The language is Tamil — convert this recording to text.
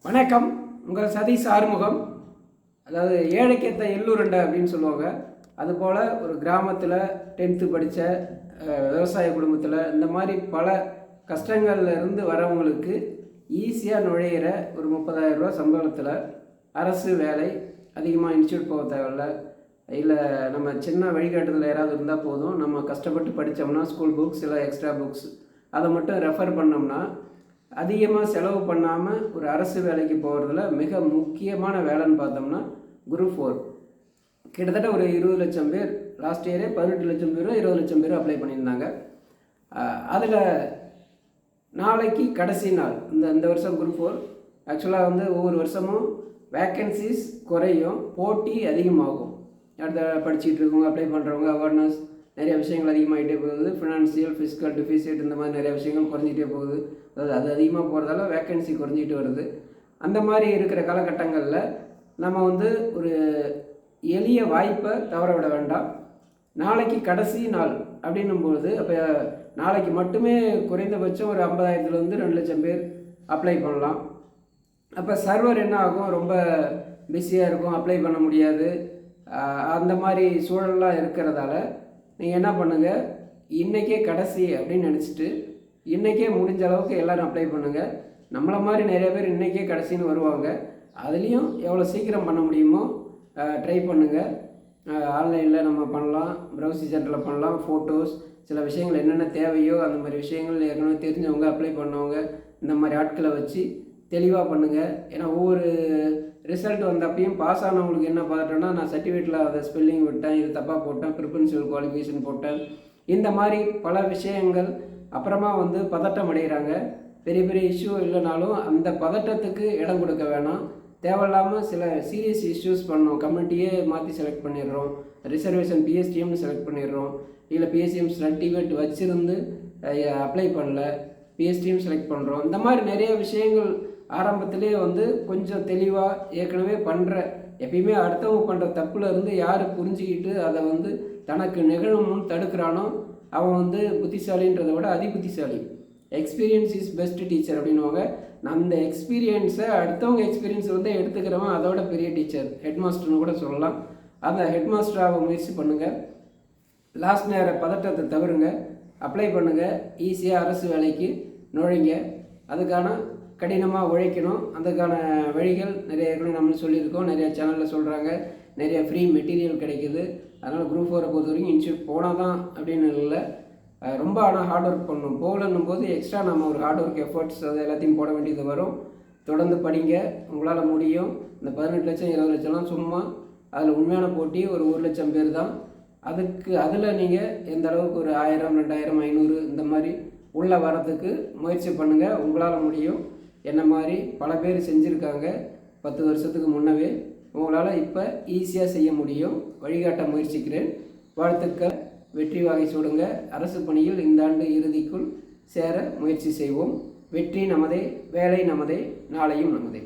வணக்கம். உங்கள் சதீஷ் ஆறுமுகம். அதாவது ஏழைக்கேற்ற எள்ளுருண்டை அப்படின்னு சொல்லுவாங்க. அதுபோல் ஒரு கிராமத்தில் 10th படித்த விவசாய குடும்பத்தில் இந்த மாதிரி பல கஷ்டங்கள்ல இருந்து வரவங்களுக்கு ஈஸியாக நுழையிற ஒரு 30,000 ரூபா சம்பளத்தில் அரசு வேலை, அதிகமாக இன்ஸ்டியூட் போக தேவையில்ல, இல்லை நம்ம சின்ன வழிகாட்டுதல் யாராவது இருந்தால் போதும். நம்ம கஷ்டப்பட்டு படித்தோம்னா ஸ்கூல் புக்ஸ் இல்லை எக்ஸ்ட்ரா புக்ஸ் அதை மட்டும் ரெஃபர் பண்ணோம்னா அதிகமாக செலவு பண்ணாமல் ஒரு அரசு வேலைக்கு போகிறதுல மிக முக்கியமான வேலைன்னு பார்த்தோம்னா குரூப் 4. கிட்டத்தட்ட ஒரு 20 லட்சம் பேர் லாஸ்ட் இயரே 18 லட்சம் பேர் 20 லட்சம் பேர் அப்ளை பண்ணியிருந்தாங்க. அதில் நாளைக்கு கடைசி நாள். இந்த வருஷம் குரூப் 4 ஆக்சுவலாக ஒவ்வொரு வருஷமும் வேக்கன்சிஸ் குறையும், போட்டி அதிகமாகும். அடுத்த படிச்சுட்டு இருக்கவங்க, அப்ளை பண்ணுறவங்க, அவேர்னஸ் நிறைய விஷயங்கள் அதிகமாகிட்டே போகுது. ஃபினான்சியல், ஃபிஸ்கல் டிஃபிசிட் இந்த மாதிரி நிறைய விஷயங்கள் குறைஞ்சிட்டே போகுது. அது அதிகமாக போகிறதால வேக்கன்சி குறைஞ்சிட்டு வருது. அந்த மாதிரி இருக்கிற காலகட்டங்களில் நம்ம ஒரு எளிய வாய்ப்பை தவற விட வேண்டாம். நாளைக்கு கடைசி நாள் அப்படின்னும்போது அப்போ நாளைக்கு மட்டுமே குறைந்தபட்சம் ஒரு 50,000 2 லட்சம் பேர் அப்ளை பண்ணலாம். அப்போ சர்வர் என்ன ஆகும், ரொம்ப பிஸியாக இருக்கும், அப்ளை பண்ண முடியாது. அந்த மாதிரி சூழல்லாம் இருக்கிறதால நீங்கள் என்ன பண்ணுங்கள், இன்றைக்கே கடைசி அப்படின்னு நினச்சிட்டு இன்றைக்கே முடிஞ்ச அளவுக்கு எல்லோரும் அப்ளை பண்ணுங்கள். நம்மளை மாதிரி நிறைய பேர் இன்றைக்கே கடைசின்னு வருவாங்க. அதுலேயும் எவ்வளோ சீக்கிரம் பண்ண முடியுமோ ட்ரை பண்ணுங்கள். ஆன்லைனில் நம்ம பண்ணலாம், ப்ரௌசிங் சென்டரில் பண்ணலாம். ஃபோட்டோஸ், சில விஷயங்கள் என்னென்ன தேவையோ அந்த மாதிரி விஷயங்கள் ஏற்கனவே தெரிஞ்சவங்க, அப்ளை பண்ணவங்க, இந்த மாதிரி ஆட்களை வச்சு தெளிவாக பண்ணுங்கள். ஏன்னா ஒவ்வொரு ரிசல்ட் வந்தப்பையும் பாஸ் ஆனவங்களுக்கு என்ன பார்த்துட்டோன்னா, நான் சர்டிஃபிகேட்டில் அதை ஸ்பெல்லிங் விட்டேன், இது தப்பாக போட்டேன், ப்ரிஃபரன்ஷியல் குவாலிஃபிகேஷன் போட்டேன், இந்த மாதிரி பல விஷயங்கள் அப்புறமா பதட்டம் அடைகிறாங்க. பெரிய பெரிய இஷ்யூ இல்லைனாலும் அந்த பதட்டத்துக்கு இடம் கொடுக்க வேணாம். தேவையில்லாமல் சில சீரியஸ் இஷ்யூஸ் பண்ணோம், கம்யூனிட்டியே மாற்றி செலக்ட் பண்ணிடுறோம், ரிசர்வேஷன் பிஎஸ்டிஎம்னு செலக்ட் பண்ணிடுறோம், இல்லை பிஎஸ்டிஎம் சர்டிஃபிகேட் வச்சுருந்து அப்ளை பண்ணல, பிஎஸ்டிஎம் செலக்ட் பண்ணுறோம். இந்த மாதிரி நிறைய விஷயங்கள் ஆரம்பத்திலே கொஞ்சம் தெளிவாக ஏற்கனவே பண்ணுற, எப்பயுமே அடுத்தவங்க பண்ணுற தப்புல இருந்து யார் புரிஞ்சுக்கிட்டு அதை தனக்கு நிகழணும்னு தடுக்கிறானோ அவன் புத்திசாலின்றதை விட அதிபுத்திசாலி. எக்ஸ்பீரியன்ஸ் இஸ் பெஸ்ட் டீச்சர் அப்படின்வாங்க. அந்த எக்ஸ்பீரியன்ஸை அடுத்தவங்க எக்ஸ்பீரியன்ஸ் எடுத்துக்கிறவன் அதோட பெரிய டீச்சர், ஹெட்மாஸ்டர்னு கூட சொல்லலாம். அந்த ஹெட்மாஸ்டராக முயற்சி பண்ணுங்கள். லாஸ்ட் நேர பதட்டத்தை தவிருங்க, அப்ளை பண்ணுங்கள், ஈஸியாக அரசு வேலைக்கு நுழைங்க. அதுக்கான கடினமாக உழைக்கணும். அதுக்கான வழிகள் நிறைய நம்மளும் சொல்லியிருக்கோம், நிறைய சேனலில் சொல்கிறாங்க, நிறைய ஃப்ரீ மெட்டீரியல் கிடைக்குது. அதனால் குரூப் 4 பொறுத்த வரைக்கும் இன்ஸ்டியூட் போனால் தான் அப்படின்னு இல்லை, ரொம்ப ஆனால் ஹார்ட் ஒர்க் பண்ணணும். போகலன்னும் போது எக்ஸ்ட்ரா நம்ம ஒரு ஹார்ட் ஒர்க் எஃபர்ட்ஸ் அது எல்லாத்தையும் போட வேண்டியது வரும். தொடர்ந்து படிங்க, உங்களால் முடியும். இந்த 18 லட்சம் 20 லட்சம்லாம் சும்மா, அதில் உண்மையான போட்டி ஒரு 1 லட்சம் பேர் தான். அதில் நீங்கள் எந்த அளவுக்கு ஒரு 1000, 2000, 500 இந்த மாதிரி உள்ளே வரத்துக்கு முயற்சி பண்ணுங்கள். உங்களால் முடியும். என்ன மாதிரி பல பேர் செஞ்சுருக்காங்க 10 வருஷத்துக்கு முன்னவே. உங்களால் இப்போ ஈஸியாக செய்ய முடியும். வழிகாட்ட முயற்சிக்கிறேன். வாழ்த்துக்கள். வெற்றி வாகை சூடுங்க. அரசு பணியில் இந்த ஆண்டு இறுதிக்குள் சேர முயற்சி செய்வோம். வெற்றி நமதே, வேலை நமதே, நாளையும் நமதே.